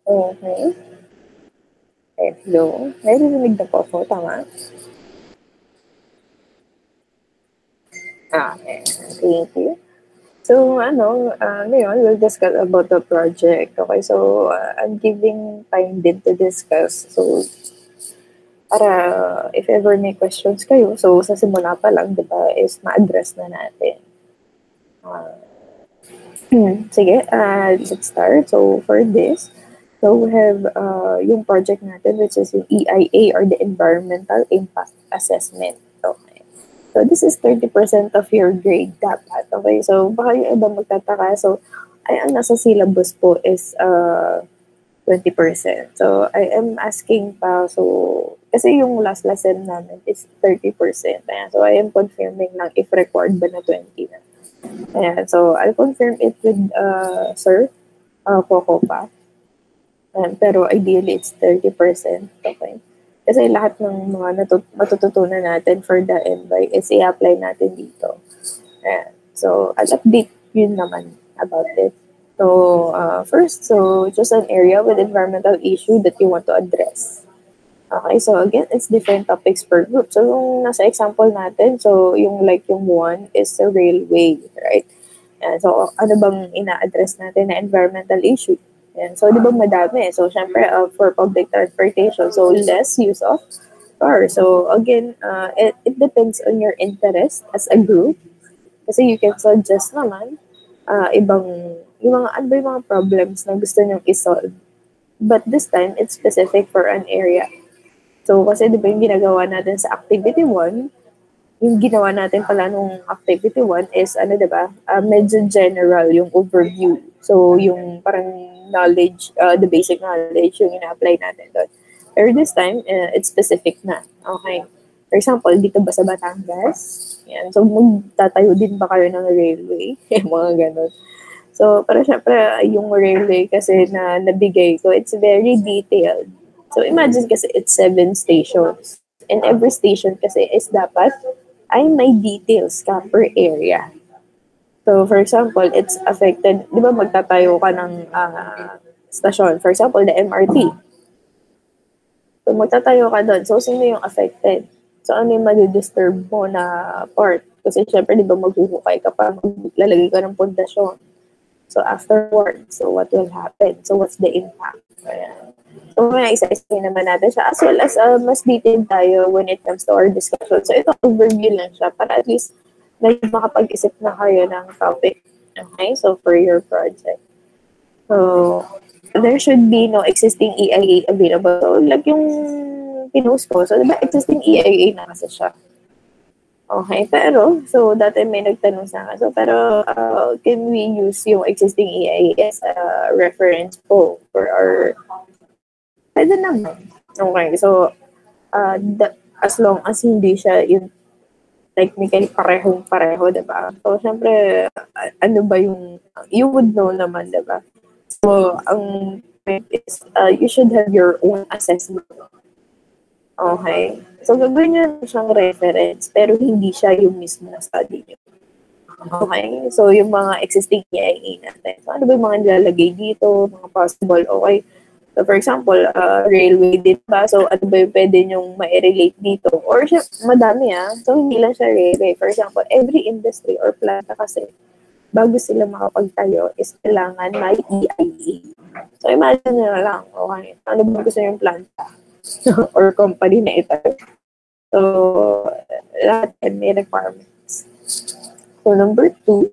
Okay. Hello. Naririnig na po ako, tama? Okay. Thank you. So, ngayon, we'll discuss about the project. Okay, so, I'm giving time din to discuss. So, para if ever may questions kayo, so, sa simula pa lang, di ba, is ma-address na natin. Uh, Sige, let's start. So, for this, so we have yung project natin, which is yung EIA or the Environmental Impact Assessment. Okay. So, this is 30% of your grade dapat. Okay, so baka yung iba magtataka. So, ang nasa syllabus po is 20%. So, I am asking pa, so, kasi yung last lesson namin is 30%. Ayan, so, I am confirming lang if required ba na 20 na. Ayan, so, I'll confirm it with Sir Coco pa. Pero ideally, it's 30%. Okay. Kasi lahat ng mga matututunan natin for the NY is i-apply natin dito. Ayan. So, I'll update yun naman about it. So, first, so just an area with environmental issue that you want to address. Okay, so again, it's different topics per group. So, yung nasa example natin, so yung one is the railway, right? And so, ano bang ina-address natin na environmental issue? And so, di ba madami? So, syempre, for public transportation, so less use of car. So, again, it depends on your interest as a group. Kasi you can suggest naman yung mga, ano ba yung mga problems na gusto nyong isolve. But this time, it's specific for an area. So, kasi di ba yung ginagawa natin sa activity 1, yung ginawa natin pala nung activity 1 is, ano di ba, medyo general yung overview. So, yung parang knowledge, the basic knowledge yung ina-apply natin doon. Pero this time, it's specific na. Okay. For example, dito ba sa Batangas? Yan. So, magtatayo din ba kayo ng railway? Mga ganun. So, para syempre, yung railway kasi na nabigay ko, it's very detailed. So, imagine kasi it's 7 stations. And every station kasi is dapat ay may details ka per area. So, for example, it's affected, di ba magtatayo ka ng station? For example, the MRT. So, magtatayo ka doon. So, sino yung affected? So, ano yung madidisturb mo na part? Kasi syempre, di ba maghuhukay ka pa, maglalagay ka ng pundasyon. So, afterwards, so what will happen? So, what's the impact? Ayan. So, may isa-isa naman natin siya. As well as, mas detailed tayo when it comes to our discussion. So, ito, overview lang siya para at least makapag-isip na kayo ng topic. Okay? So, for your project. So, there should be no existing EIA available. So, like yung pinost ko. So, diba existing EIA na kasi siya. Okay, pero, so, dati may nagtanong sa akin. So, pero, can we use yung existing EIA as a reference po for our, pwede naman. Okay, so, as long as hindi siya yung technically parehong-pareho, diba? So, syempre, ano ba yung, you would know naman, diba? So, ang point is, you should have your own assessment. Okay? So, gagawin nyo siyang reference, pero hindi siya yung mismo na study nyo. Okay? So, yung mga existing EIA natin. So, ano ba yung mga nilalagay dito? Mga possible, okay? So, for example, railway din ba? So, ano ba yung pwede nyong ma-relate dito? Or, siya, madami So, hindi lang siya railway. For example, every industry or planta kasi, bago sila makapagtayo, is kailangan may EIA. So, imagine nyo na lang, okay? Ano ba gusto yung planta? or company na ito? So, lahat yan may requirements. So, number 2,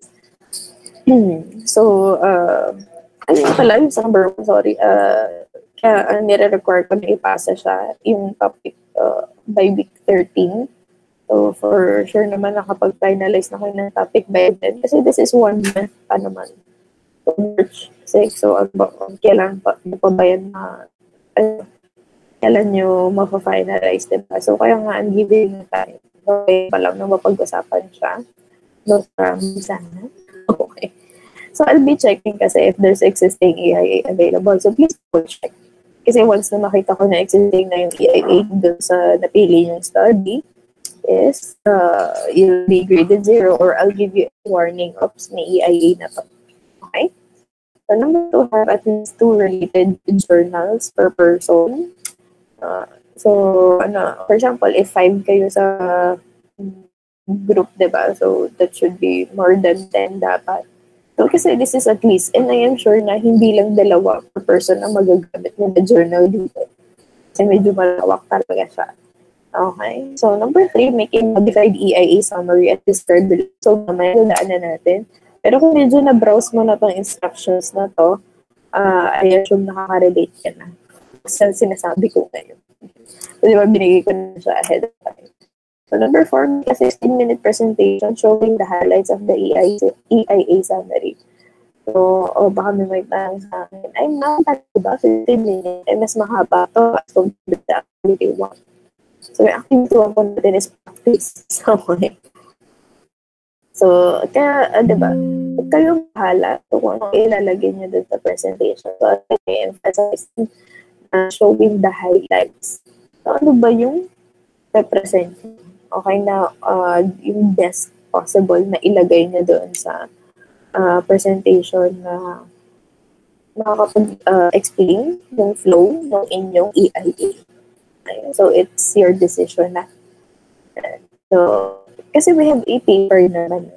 so, ayun pala, yung sa number 1, sorry, kaya nire-require ko na ipasa siya, yung topic by week 13. So, for sure naman nakapag-finalize na kayo ng topic by then. Kasi this is 1 month pa naman. So, March 6. So, kailan pa ba yan na, kailan nyo mapafinalize, diba? So, kaya nga, ang giving time. Okay pa lang na mapag-usapan siya. No, sana. Okay. So, I'll be checking kasi if there's existing EIA available. So, please go check. Kasi once na makita ko na existing na yung EIA dun sa napili yung study, is you'll be graded 0 or I'll give you a warning, oops, may EIA na to. Okay? So number 2, have at least 2 related journals per person. So, for example, if 5 kayo sa group, diba? So, that should be more than 10 dapat. So, kasi this is at least, and I am sure na hindi lang dalawa per person ang magagamit ng journal dito. Kasi medyo malawak talaga siya. Okay. So, number 3, make a modified EIA summary at describe below. So, mamaya dadaan na natin. Pero kung medyo na-browse mo na tong instructions na to, I assume nakaka-relate ka na sa sinasabi ko ngayon. So, di ba, binigay ko na siya ahead of time. So, number 4, make a 16-minute presentation showing the highlights of the EIA summary. So, baka may tanong sa akin, ay, ba 15 minutes? Ay, mas mahaba to as compared to the activity 1. So, yung activity 1 po natin is practice. So, kaya, diba, kayong bahala so, kung ano ilalagay nyo dun sa presentation. So, I emphasize showing the highlights. So, ano ba yung represent? Okay na yung best possible na ilagay nyo doon sa presentation na makakapag-explain yung flow ng inyong EIA. So, it's your decision na. So, kasi we have a paper naman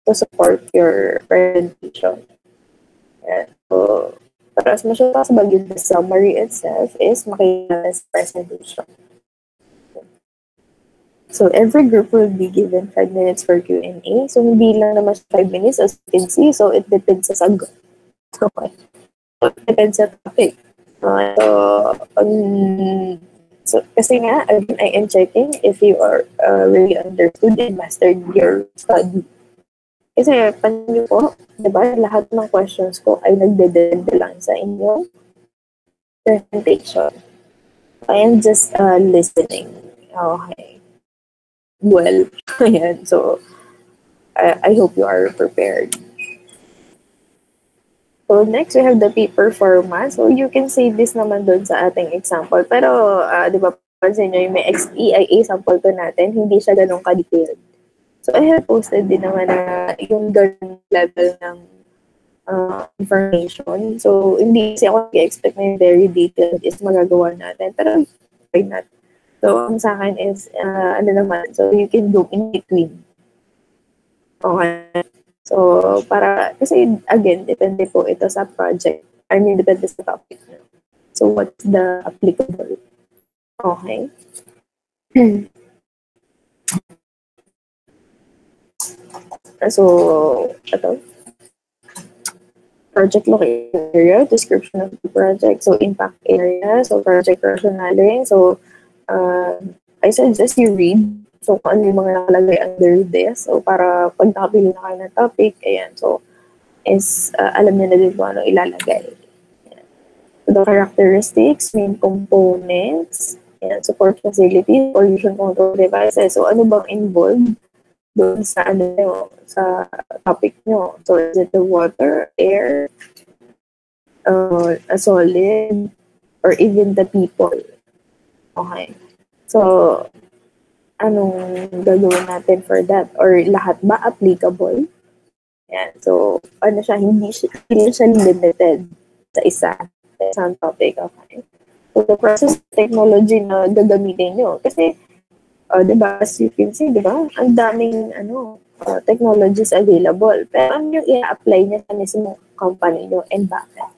to support your presentation. So, para as much as possible, the summary itself is makikita sa presentation. So, every group will be given 5 minutes for Q&A. So, hindi lang naman 5 minutes as you can see. So, it depends sa sagot. Okay. So, it depends sa topic. So, kasi nga, again, I am checking if you are really understood and mastered your study. Kasi, panyo po, diba, lahat ng questions ko ay nagdedepende lang sa inyong presentation. I am just listening. Okay. Well, ayan. So, I hope you are prepared. So, next, we have the paper format. So, you can say this naman doon sa ating example. Pero, di ba, pansin nyo, yung may EIA sample to natin, hindi siya ganun ka-detailed. So, I have posted din naman na yung ganun level ng information. So, hindi kasi ako nag-expect na yung very detailed is magagawa natin. Pero, why not? So, ang sa akin is, ano naman, so you can go in between. Okay. So, para, kasi again, depende po ito sa project. I mean, depende sa topic. So, what's the applicable? Okay. So, ito. Project location area, description of the project, so impact area, so project rationale. So, I suggest you read. So, kung ano yung mga nakalagay under this. So, para pag nakapili na kayo ng topic, ayan. So, is, alam niyo na din kung ano ilalagay. Ayan. So, the characteristics, main components, ayan, support facilities, pollution control devices. So, ano bang involved doon sa, sa topic nyo? So, is it the water, air, a solid, or even the people? Okay. So, anong gagawin natin for that? Or lahat ba applicable? Yan. So, ano siya, hindi siya limited sa isang topic. Okay. So, the process technology na gagamitin nyo. Kasi, diba, as you can see, diba, ang daming, technologies available. Pero ano yung i-apply niya sa mismong company nyo and bakit?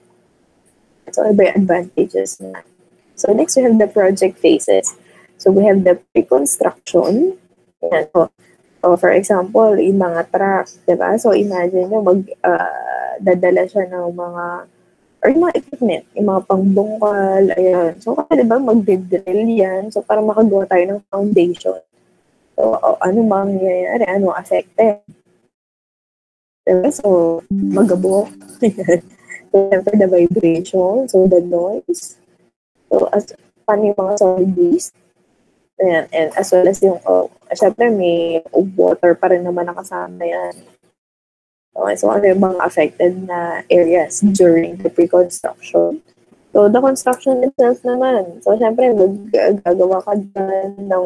So, ano ba yung advantages na? So, next, we have the project phases. So, we have the pre-construction. So, for example, yung mga truck, diba? So, imagine nyo, dadala siya ng mga, or yung mga equipment, yung mga pangbungkal, ayan. So, kasi diba, mag-drill yan. So, para makagawa tayo ng foundation. So, ano mangyayari? Ano affected? Diba? So, magabok. So, siyempre, the vibration. So, the noise. So, paano yung mga solid waste? Ayan, and as well as yung, syempre may water pa rin naman nakasama yan. Okay, so ano yung mga affected na areas during the pre-construction? So, the construction itself naman. So, syempre, gagawa ka dyan ng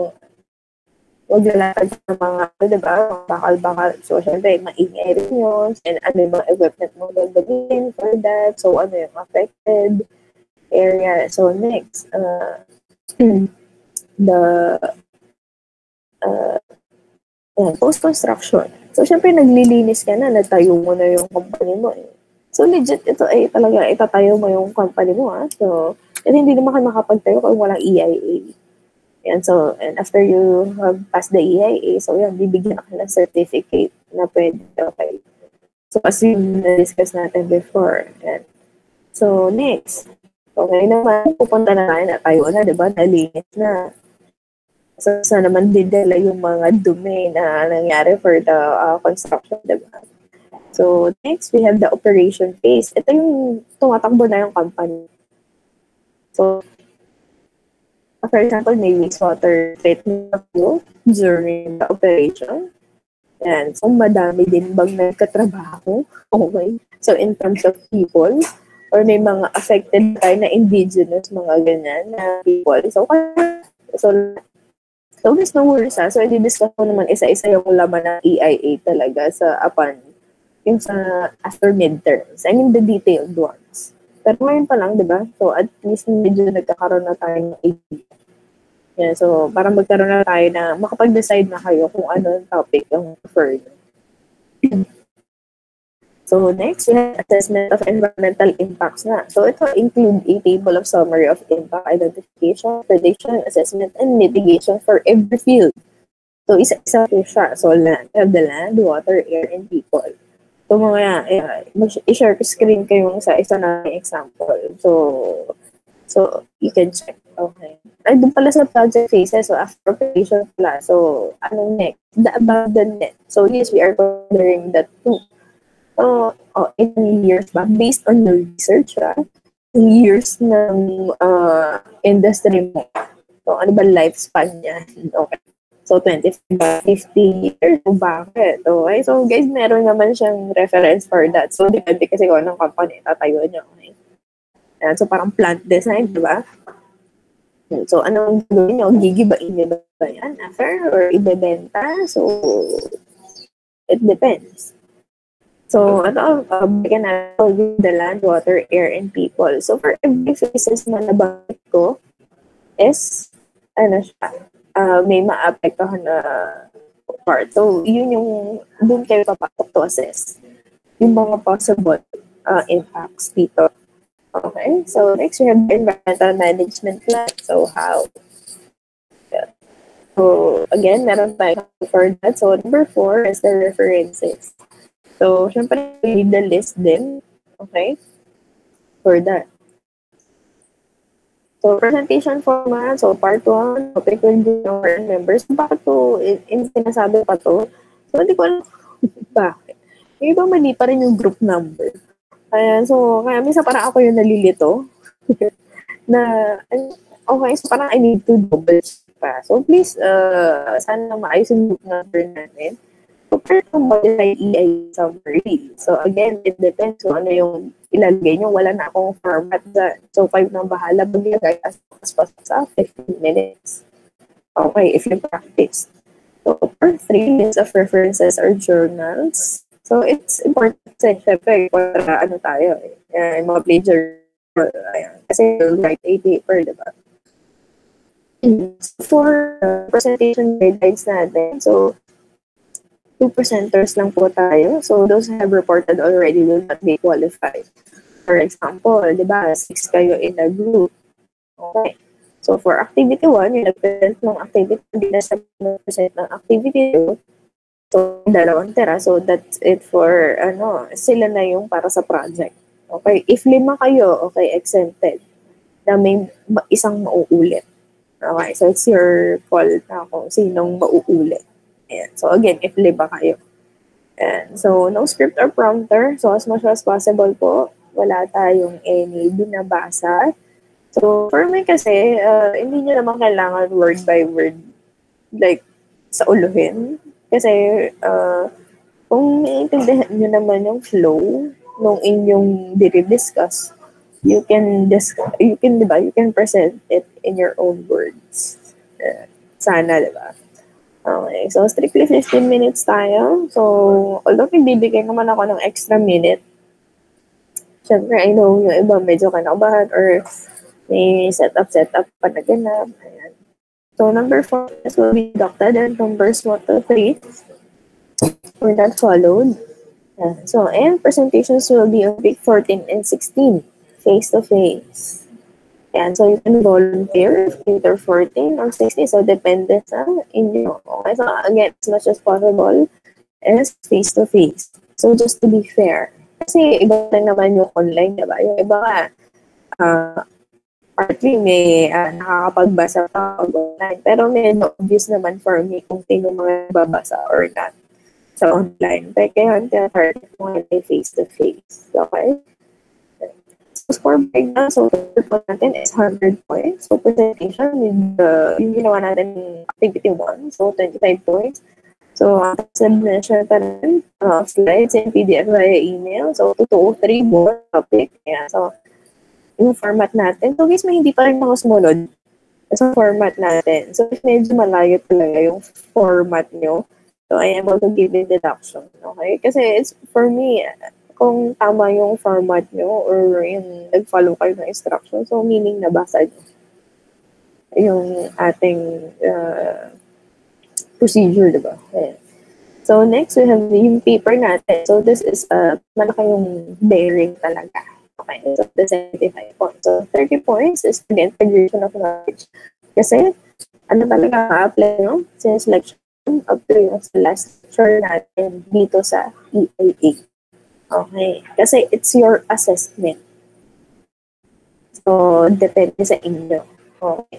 Huwag lalakad sa mga, di ba, bakal-bakal. So, syempre, maingay rin yun. And ano yung mga equipment mo gagawin for that. So, ano yung affected area. So, next, the post-construction. So, syempre, naglilinis ka na, nagtayo mo na yung company mo. Eh. So, legit, ito ay talaga, itatayo mo yung company mo. So, hindi naman ka makapagtayo kung walang EIA. Yan, so, and after you have passed the EIA, so yan, bibigyan ka ng certificate na pwede, okay. So, as yung na-discuss natin before. Yan. So, next. Okay naman, pupunta na tayo na, di ba? Nalinis na. So, sa naman didala yung mga dumi na nangyari for the construction, diba? So, next, we have the operation phase. Ito yung tumatakbo na yung company. So, for example, may wastewater treatment during the operation. Yan. So, madami din bang nagkatrabaho? Okay. So, in terms of people, or may mga affected tayo na indigenous, mga ganyan na people. So, there's no worries So, i-discuss ko naman isa-isa yung laman ng EIA talaga sa yung sa after midterms. I mean, the detailed ones. Pero ngayon pa lang, di ba? So, at least medyo nagkakaroon na tayo ng idea. Yeah, so, parang magkaroon na tayo na makapag-decide na kayo kung ano ang topic yung preferred. So next, we have assessment of environmental impacts na. So ito include a table of summary of impact identification, prediction, assessment, and mitigation for every field. So isa-isa po siya. So the land, water, air, and people. So mga i-share ko screen kayo sa isa na example. So you can check. Okay. Ay, doon pala sa project phases. So after operation pala. So anong next? The abandonment. So yes, we are considering that too. In years ba? Based on your research, years ng industry mo. So, ano ba lifespan niya? Okay. So, 25, 50 years. So, bakit? Okay. So, guys, meron naman siyang reference for that. So, depende kasi kung anong company tatayo niya. Okay. And so, parang plant design, di ba? So, anong gagawin niyo? Gigibain niyo ba yan after? Or ibebenta? So, it depends. So, bigyan natin the land, water, air, and people. So, for every phases na nabanggit ko is, may maapektuhan na part. So, yun yung, doon kayo papasok to assess yung mga possible impacts dito. Okay? So, next, we have the environmental management plan. So, how? Yeah. So, again, meron tayo for that. So, number 4 is the references. So, syempre, we need the list din. Okay? For that. So, presentation format. So, part 1, topic will be our members. Bakit to, sinasabi pa to? So, hindi ko alam bakit. Yung iba mali pa rin yung group number. Kaya minsan parang ako yung nalilito. na, okay, so parang I need to double check pa. So, please, sana maayos yung group number natin. So, first, modified EIA summary. So, again, it depends kung ano yung ilalagay nyo. Wala na akong format dyan. So, 5 nang bahala. Maglagay as sa 15 minutes. Okay, if you practice. So, part 3 list of references or journals. So, it's important kasi, syempre, para tayo, mga plagiarism. Kasi, you'll write a paper, diba? For presentation guidelines natin, so, 2 presenters lang po tayo. So, those who have reported already will not be qualified. For example, di ba, 6 kayo in a group. Okay. So, for activity 1, yung nag-present ng activity, hindi na 7% ng activity 2. So, 2 tira. So, that's it for, sila na yung para sa project. Okay. If 5 kayo, okay, exempted. Na may isang mauulit. Okay. So, it's your call na kung sinong mauulit. Ayan. So, again, if 5 kayo. And so, no script or prompter. So, as much as possible po, wala tayong any binabasa. So, for me kasi, hindi nyo naman kailangan word by word, like, sa uluhin. Kasi, kung naiintindihan nyo naman yung flow nung inyong dinidiscuss, you can present it in your own words. Sana, di ba? Okay, so strictly 15 minutes tayo. So, although nagbibigay naman ako ng extra minute, syempre, I know yung iba medyo kinakabahan or may setup pa na ganap. Ayan. So, number 4 will be deducted and numbers 1 to 3 were not followed. So, and presentations will be on week 14 and 16, face-to-face. And so, you can volunteer either 14 or 16. So, depende sa inyo. Okay, so again, as much as possible is face-to-face. So, just to be fair. Kasi iba na naman yung online, diba? Yung iba ka, partly may nakakapagbasa pa online. Pero medyo obvious naman for me kung sino mga babasa or not sa online. Kaya target mo ay face-to-face. Okay? So, score breakdown, so total po natin is 100 points. So, presentation with yung ginawa natin activity 1, so 25 points. So, submission pa rin, slides and PDF via email. So, 2 to 3 more topic. Yeah, so, yung format natin. So, guys, may hindi pa rin mga sumunod sa format natin. So, if medyo malayo talaga yung format nyo, so I am able to give you deduction. Okay? Kasi it's, for me, kung tama yung format nyo or yung nag-follow kayo ng instruction, so meaning nabasa nyo yung ating procedure, diba? Okay. So, next, we have yung paper natin. So, this is malaki yung bearing talaga. Okay, so the 75 points. So, 30 points is the integration of knowledge. Kasi, ano talaga ma-apply nyo since lecture up to yung sa last lecture natin dito sa EIA. Okay, kasi it's your assessment. So, depende sa inyo. Okay.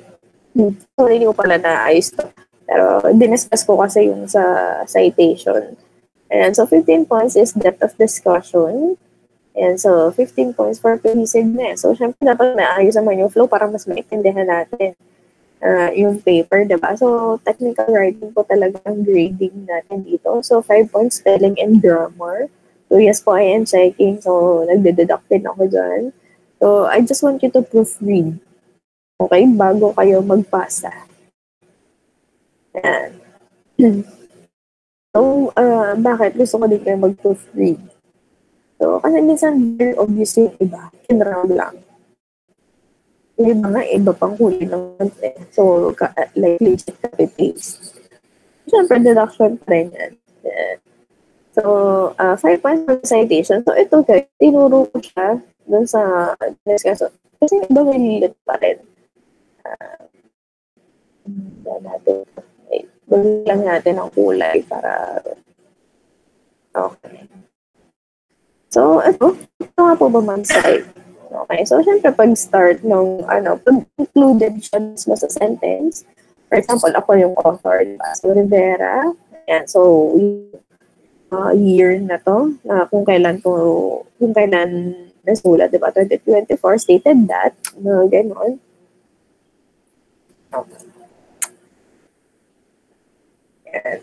So, hindi ko pala naayos to. Pero, diniscuss ko kasi yung sa citation. And so, 15 points is depth of discussion. And so, 15 points for cohesiveness. So, syempre, dapat maayos naman yung flow para mas maintindihan natin yung paper, diba? So, technical writing po talaga ang grading natin dito. So, 5 points spelling and grammar. So, yes po, I am checking. So, nagde-deduct din ako dyan. So, I just want you to proofread. Okay? Bago kayo magpasa. Yan. So, bakit gusto ko din kayo mag-proofread? So, kasi minsan very obvious yung iba. General lang. Yung iba nga, iba pang huli ng content. So, like, legit copy-paste. Siyempre, deduction pa rin yan. Yeah. So, 5 points for citation. So, ito guys, tinuro ko siya dun sa discussion. Kasi iba may pa rin. Balik lang natin ang kulay para okay. So, ito nga po ba ma'am side? Okay, so syempre pag-start nung, pag included siya mo sa sentence, for example, ako yung author, diba? So, Rivera, yan, so, year na to, kung kailan nasulat, diba? 2024 stated that, gano'n. Okay. Yan.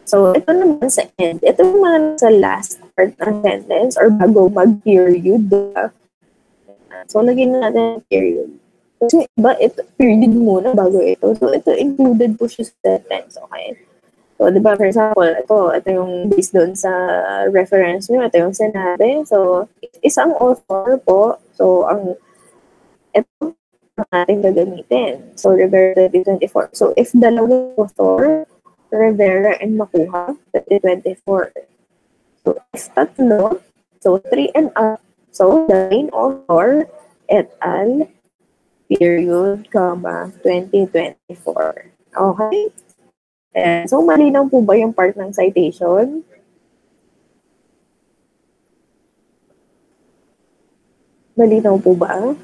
So, ito naman sa end. Ito naman sa last part ng sentence or bago mag-period. So, lagyan natin period. Kasi iba, ito, period muna bago ito. So, ito included po siya sa sentence. Okay? So, di ba, for example, ito yung based doon sa reference nyo. Ito yung sinabi. So, isang author po. So, ito ang ating gagamitin. So, Rivera 2024. So, if dalawang author, Rivera and Makuha, 2024. So, if tatlo, so 3 and up. So, the main author, et al., period, 2024. Okay? So, malinaw po ba yung part ng citation? Malinaw po ba?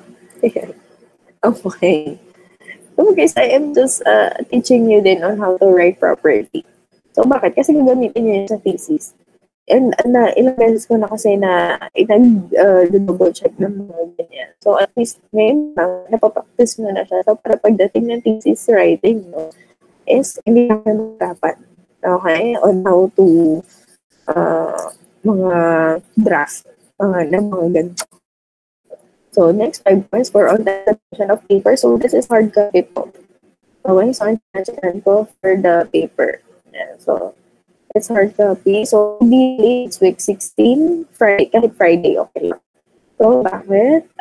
Okay. So guys, I am just teaching you din on how to write properly. So bakit? Kasi gagamitin nyo yun sa thesis. And ilang beses ko na kasi na nag-double check ng mga ganyan. So at least ngayon napapractice mo na siya. So para pagdating ng thesis writing, no, is hindi na kayo magkapan. Okay? On how to mga draft ng mga ganito. So, next 5 points for on the submission of paper. So, this is hard copy po. Okay, so ang change ko for the paper. Yeah, so, it's hard copy. So, ideally, it's week 16, Friday, kahit Friday, okay lang. So, bakit?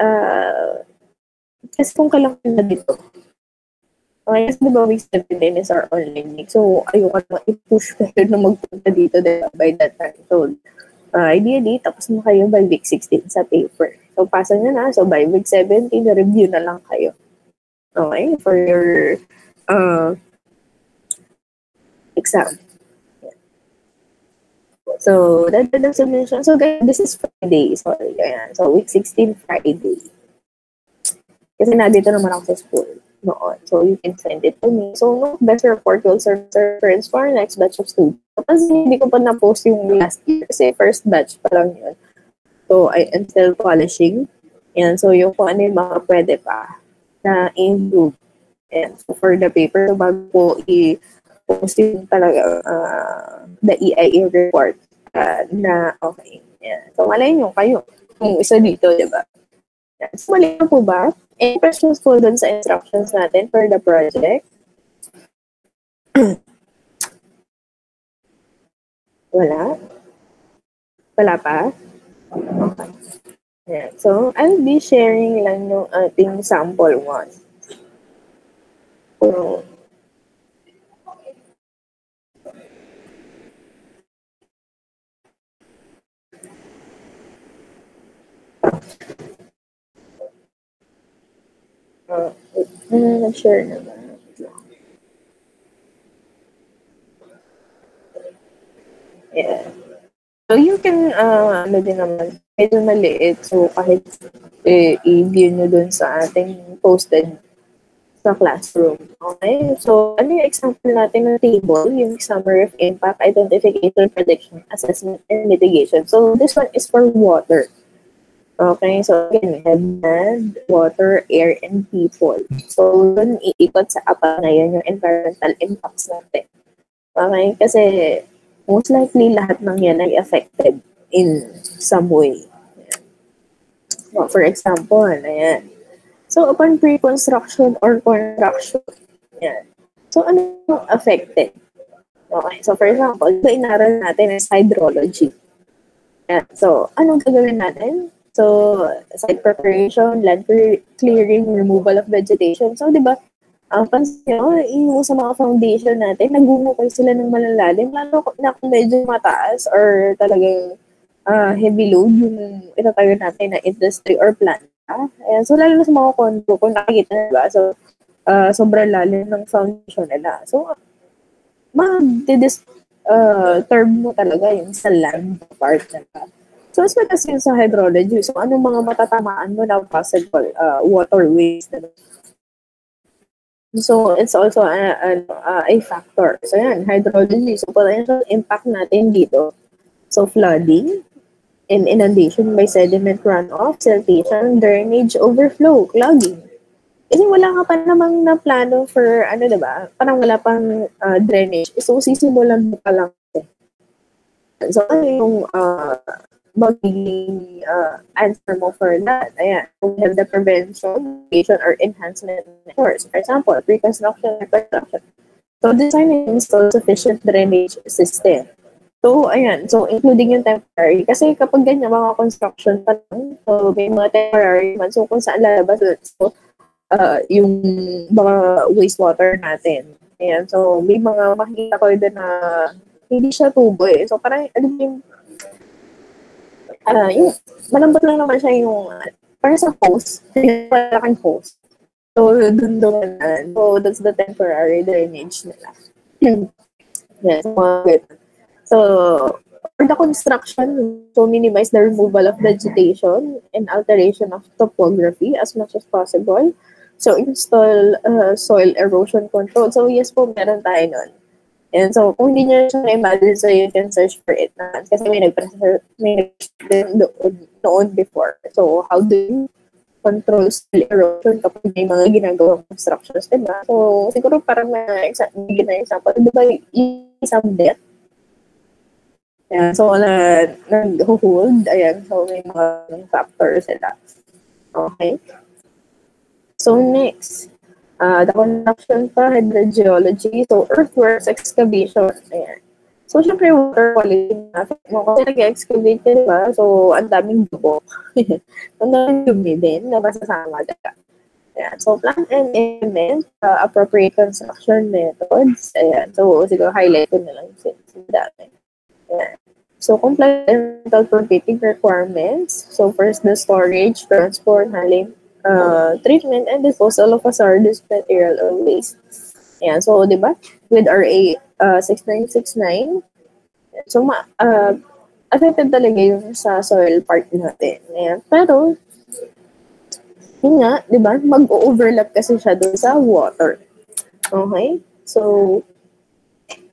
Kasi kung kailangan na dito, okay, kasi diba week 17 is our online week. So, ayoko naman i-push kayo na magpunta dito diba, by that time. So, ideally, tapos na kayo by week 16 sa paper. So, pasa nyo na. So, by week 17, review na lang kayo. Okay? For your exam. So, that's the submission. So, guys, this is Friday. Sorry. Ayan. So, week 16, Friday. Kasi nandito naman ako sa school noon. So, you can send it to me. So, no best report will serve reference for our next batch of students. Kasi hindi ko pa na-post yung last year. Kasi first batch pa lang yun. So, I am still polishing. And so, yung kung ano yung mga pwede pa na improve. And so, for the paper, so bago ko i-post yung talaga the EIA report na okay. Yeah. So, malay nyo kayo. Kung isa dito, diba? So, mali po ba? Any questions po dun sa instructions natin for the project? Wala? Wala pa? Okay. Yeah. So, I'll be sharing lang yung ating sample one. So, share naman. Yeah. So, you can, ano din naman, medyo maliit. So, kahit i-view nyo dun sa ating posted sa classroom. Okay? So, ano yung example natin ng table? Yung summary of impact, identification, prediction, assessment, and mitigation. So, this one is for water. Okay? So, again, we have land, water, air, and people. So, dun iikot sa apat na yun yung environmental impacts natin. Okay? Kasi, most likely, lahat ng yan ay affected in some way. Well, for example, ayan. So, upon pre-construction or construction, yan. So, ano yung affected? Okay. So, for example, diba inaral natin is hydrology. Yan. So, anong gagawin natin? So, site preparation, land clearing, removal of vegetation. So, di ba, pansin nyo, yung sa mga foundation natin, nagumukay sila ng malalalim, lalo na kung medyo mataas or talagang heavy load yung itatayo natin na industry or plant. Ayan. So, lalo na sa mga condo, kung nakikita nila, so, sobrang lalim ng foundation nila. So, term mo talaga yung sa land part nila. So, as well as yun sa hydrology. So, anong mga matatamaan mo na possible waterways? So, it's also a factor. So, yan, hydrology. So, potential impact natin dito. So, flooding and inundation by sediment runoff, siltation, drainage, overflow, clogging. Kasi wala ka pa namang na plano for, ano diba, parang wala pang drainage. So, sisimulan mo pa lang. So, ano yung magiging answer mo for that? Ayan, we have the prevention, mitigation, or enhancement measures. For example, pre-construction and construction. So, design and install sufficient drainage system. So, ayan. So, including yung temporary. Kasi kapag ganyan, mga construction pa lang, so, may mga temporary man. So, kung saan lalabas, so, yung mga wastewater natin. Ayan. So, may mga makikita ko doon na hindi siya tubo eh. So, parang, ano yung malambot lang naman siya yung, parang sa hose. Malaking hose. So, dun. So, that's the temporary drainage nila. Yes, mga ganun. So, for the construction, so minimize the removal of vegetation and alteration of topography as much as possible. So, install soil erosion control. So, yes po, meron tayo nun. And so, kung hindi nyo siya na-imagine, so you can search for it na. Kasi may nag-present noon before. So, how do you control soil erosion kapag may mga ginagawang constructions, diba? So, siguro parang bigyan na example. Diba, isang debt? Ayan, so, nag-hold. Ayan, so, may mga factors sila. Okay? So, next. The construction pa, hydrogeology, so earthworks, excavation, ayan. So, syempre, water quality na affect mo kasi nag-excavate ka, diba? So, ang daming dubok. Ang daming dumi din na masasama ka. Ayan. So, plan and implement appropriate construction methods. Ayan. So, siguro highlight ko na lang since dami. Ayan. So, comply with environmental permitting requirements. So, first, the storage, transport, handling, treatment, and disposal of hazardous material or waste. Ayan. So, di ba? With RA 6969, so, affected talaga yung sa soil part natin. Ayan. Pero, yun nga, di ba? Mag-overlap kasi siya doon sa water. Okay? So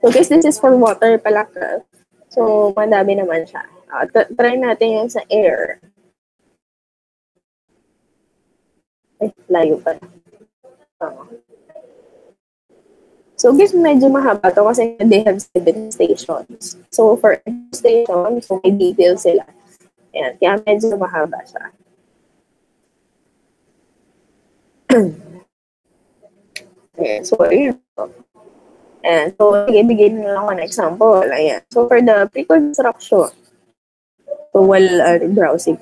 guys, this is for water pala. So, madami naman siya. Try natin yung sa air. Ay, layo pa. So, guys, medyo mahaba to kasi they have 7 stations. So, for each station, so may details sila. Ayan, kaya medyo mahaba siya. Ayan, so, ayan. And so, bigay na lang ako ng example. Ayan. So, for the pre-construction, so, while browsing.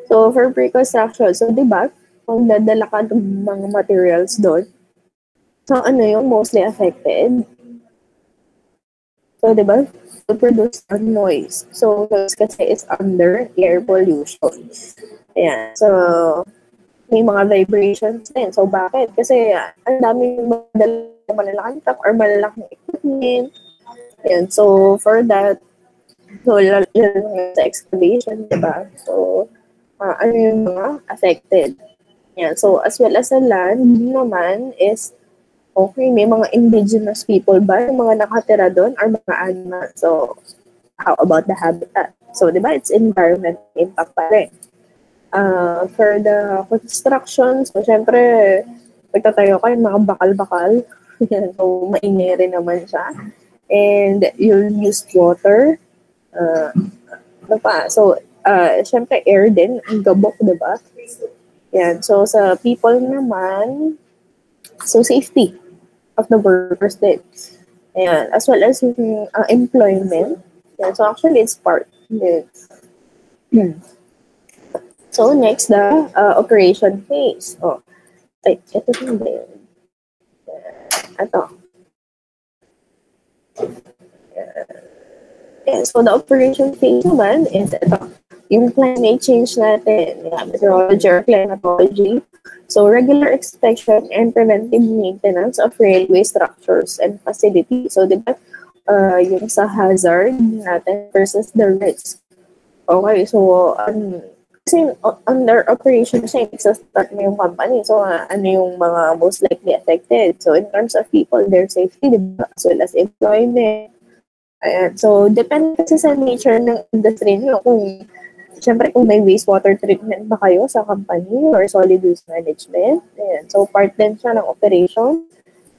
So, for pre-construction, so, di ba, kung dadala ka ng mga materials doon, so, ano yung mostly affected? So, di ba, to produce a noise. So, noise kasi is under air pollution. Ayan. So, may mga vibrations din. So, bakit? Kasi, ang daming malalaking truck or malalaking equipment. Ayan. So, for that, so, yun sa excavation, diba? So, ano yung mga affected? Ayan. So, as well as sa land naman is, okay, may mga indigenous people ba? Yung mga nakatira doon or mga animals? So, how about the habitat? So, diba, it's environment impact pa rin. For the construction, so syempre, pagtatayo kayo, mga bakal-bakal. So, maingay rin naman siya. And you'll use water. Ano pa? So, syempre, air din, ang gabok, diba? Yan. So, sa people naman, so safety of the workers din. Ayan. As well as yung employment. Yan. So, actually, it's part. So, next, the operation phase. Oh, ay, ito din ba yun? Ito. Yeah, so, the operation phase naman is ito. Yung climate change natin. Yeah, meteorology or climatology. So, regular inspection and preventive maintenance of railway structures and facilities. So, di ba, yung sa hazard natin versus the risk. Okay, so, kasi under operation siya, start na yung company. So, ano yung mga most likely affected? So, in terms of people, their safety, diba? As well as employment. Ayan. So, depende kasi sa nature ng industry nyo. Siyempre, kung may wastewater treatment ba kayo sa company or solid waste management. Ayan. So, part din siya ng operation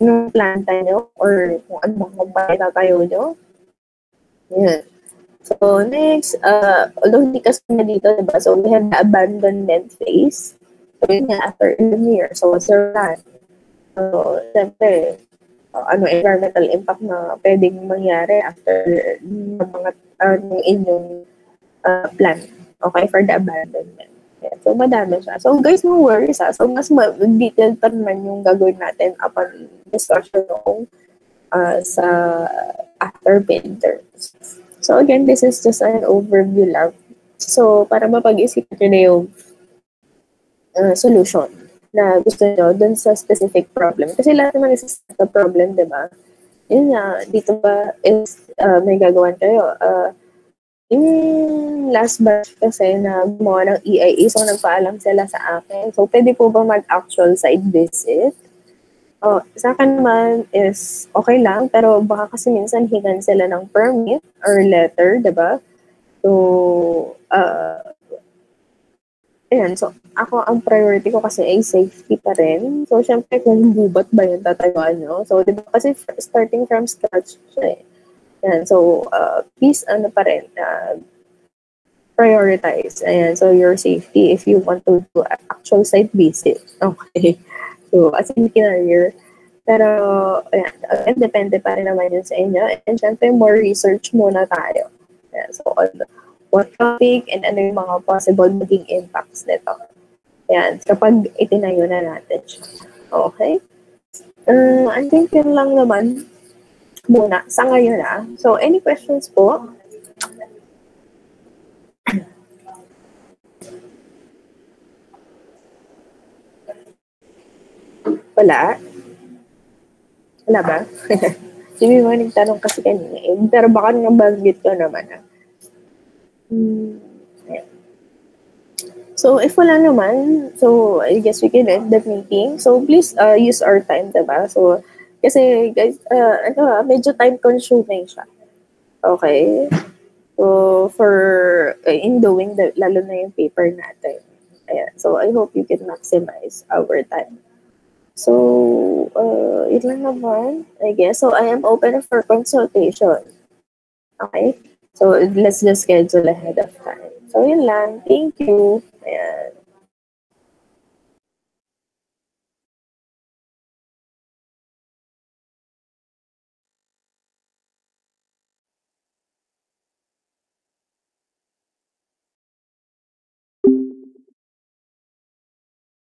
ng planta nyo or kung ano mga company tatayo nyo. Ayan. So, next, although hindi kasi na dito, diba? So, we have the abandonment phase. So, yun nga, after 11 years. So, what's your plan? So, siyempre, ano, environmental impact na pwedeng mangyari after ng mga, ng inyong plan. Okay, for the abandonment. Yeah, so, madami siya. So, guys, no worries, ha? So, mas detailed pa naman yung gagawin natin upon discussion ng sa after midterms. So again, this is just an overview lang. So para mapag-isipan nyo na yung solution na gusto nyo dun sa specific problem. Kasi lahat naman is a problem, di ba? Yun nga, dito ba is may gagawin kayo. Yung last batch kasi na gumawa ng EIA, so nagpaalam sila sa akin. So pwede po ba mag-actual site visit? Sa akin naman is okay lang, pero baka kasi minsan hingan sila ng permit or letter, diba? So, ayan. So, ako, ang priority ko kasi ay safety pa rin. So, syempre, kung gubat ba yung tatayuan nyo? So, diba kasi starting from scratch siya eh. Ayan. So, please, ano pa rin, prioritize. Ayan. So, your safety if you want to do actual site visit. Okay. So, as in career. Pero, ayan, again, depende pa rin naman yun sa inyo. And syempre, more research muna tayo. Ayan, so, on what topic and ano yung mga possible maging impacts nito. Ayan, kapag itinayo na natin siya. Okay? I think yun lang naman muna sa ngayon So, any questions po? Wala? Wala ba? Hindi mo nagtanong kasi kanina eh. Pero baka nabanggit ko naman Hmm. Ayan. So, if wala naman, so I guess we can end the meeting. So, please use our time, diba? So, kasi guys, medyo time consuming siya. Okay? So, for in doing the, lalo na yung paper natin. Ayan. So, I hope you can maximize our time. So, yun lang naman, I guess. So, I am open for consultation. Okay? So, let's just schedule ahead of time. So, yun lang. Thank you. Ayan.